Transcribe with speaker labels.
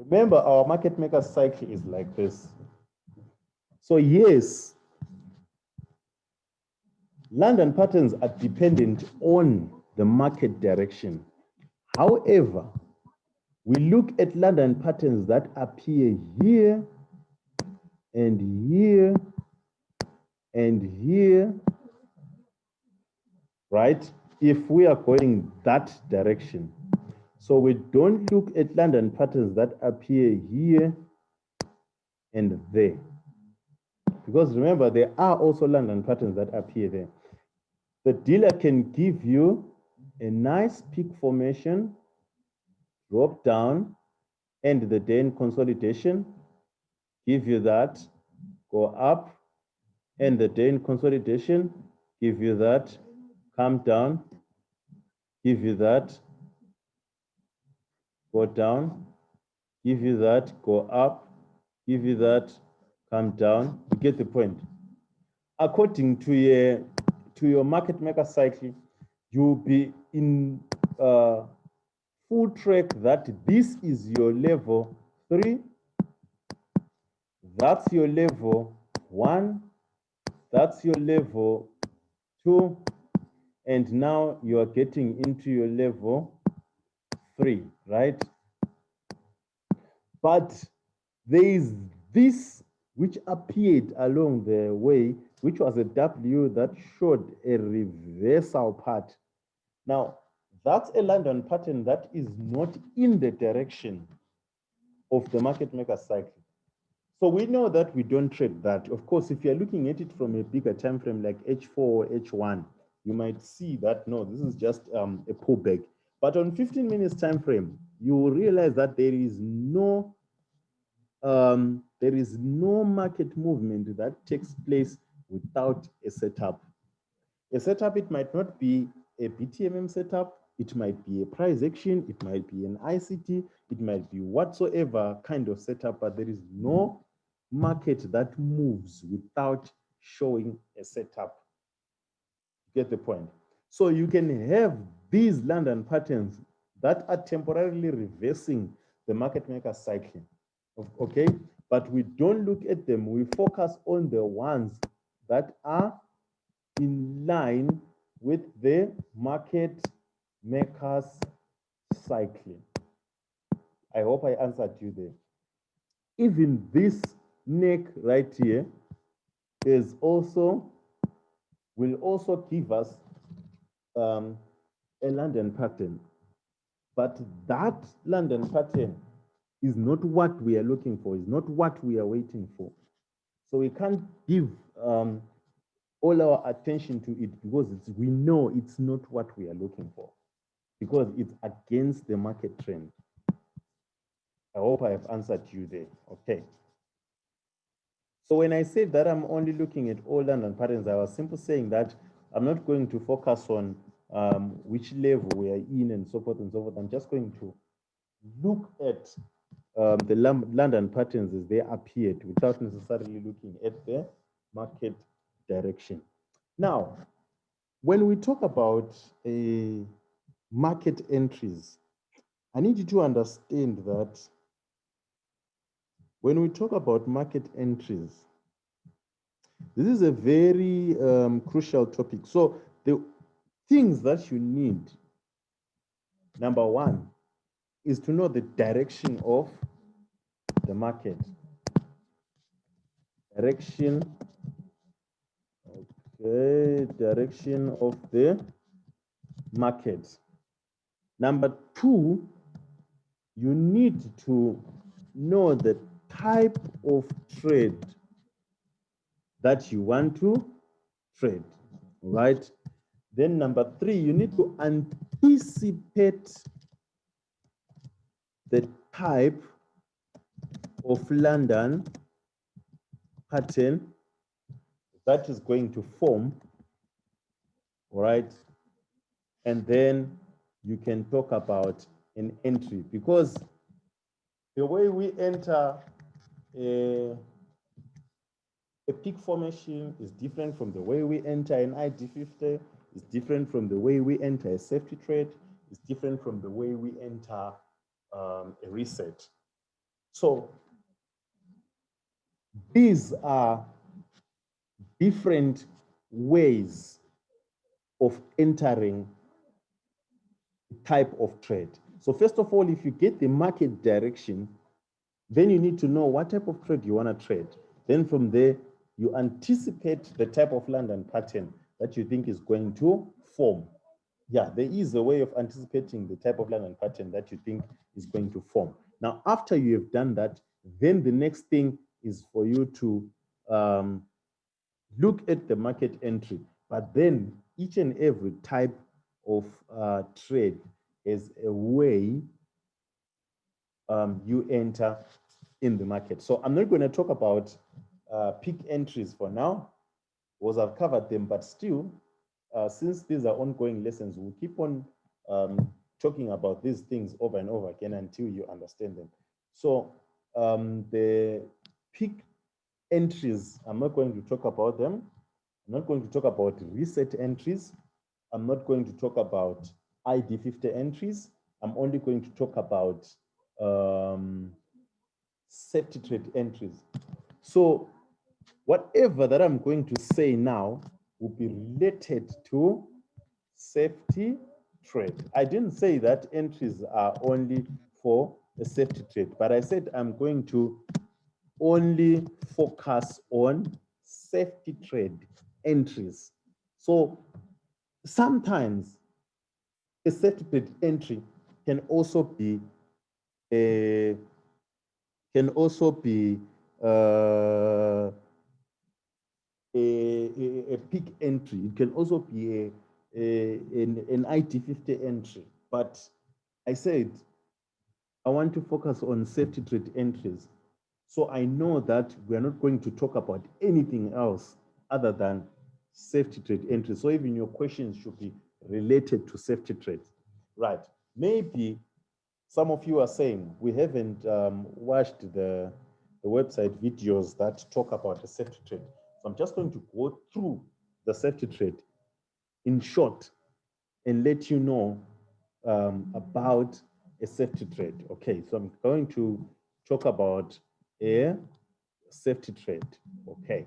Speaker 1: Remember, our market maker cycle is like this. So yes, London patterns are dependent on the market direction. However, we look at London patterns that appear here and here and here, right? If we are going that direction. So we don't look at London patterns that appear here and there. Because remember, there are also London patterns that appear there. The dealer can give you a nice peak formation, drop down, end the day in consolidation, give you that, go up, end the day in consolidation, give you that, come down, give you that, go down, give you that, go up, give you that, come down. You get the point. According to your market maker cycle, you'll be in full track that this is your level 3, that's your level 1, that's your level 2, and now you are getting into your level 3, right? But there is this which appeared along the way, which was a W that showed a reversal path. Now, that's a London pattern that is not in the direction of the market maker cycle. So we know that we don't trade that. Of course, if you're looking at it from a bigger time frame like H4 or H1, you might see that, no, this is just a pullback. But on 15 minutes time frame, you will realize that there is no market movement that takes place without a setup. A setup, it might not be a BTMM setup, it might be a price action, it might be an ICT, it might be whatsoever kind of setup, but there is no market that moves without showing a setup. You get the point? So you can have these London patterns that are temporarily reversing the market maker cycle. Okay, but we don't look at them. We focus on the ones that are in line with the market makers cycling. I hope I answered you there. Even this neck right here is also will also give us a London pattern, but that London pattern is not what we are looking for, is not what we are waiting for. So we can't give all our attention to it because we know it's not what we are looking for, because it's against the market trend. I hope I have answered you there. Okay. So when I said that I'm only looking at all London patterns, I was simply saying that I'm not going to focus on which level we are in and so forth and so forth. I'm just going to look at the London patterns as they appeared without necessarily looking at the market direction. Now, when we talk about market entries, I need you to understand that when we talk about market entries, this is a very crucial topic. So the things that you need, number one, is to know the direction of the market. Direction of the market. Number two, you need to know the type of trade that you want to trade, right? Then number three, you need to anticipate the type of London pattern that is going to form, right? And then you can talk about an entry, because the way we enter a peak formation is different from the way we enter an ID50, it's different from the way we enter a safety trade, it's different from the way we enter a reset. So these are different ways of entering type of trade. So first of all, if you get the market direction, then you need to know what type of trade you want to trade. Then from there, you anticipate the type of London pattern that you think is going to form. Yeah, there is a way of anticipating the type of London pattern that you think is going to form. Now, after you have done that, then the next thing is for you to look at the market entry. But then each and every type of trade is a way you enter in the market. So I'm not going to talk about peak entries for now, because I've covered them, but still, since these are ongoing lessons, we'll keep on talking about these things over and over again until you understand them. So the peak entries, I'm not going to talk about them. I'm not going to talk about reset entries. I'm not going to talk about ID50 entries. I'm only going to talk about safety trade entries. So whatever that I'm going to say now will be related to safety trade. I didn't say that entries are only for a safety trade, but I said I'm going to only focus on safety trade entries. So sometimes a safety trade entry can also be a can also be a peak entry. It can also be an IT50 entry. But I said I want to focus on safety trade entries. So I know that we are not going to talk about anything else other than safety trade entries. So even your questions should be related to safety trades. Right. Maybe some of you are saying we haven't watched the website videos that talk about the safety trade. So I'm just going to go through the safety trade in short and let you know about a safety trade. Okay, so I'm going to talk about a safety trade. Okay.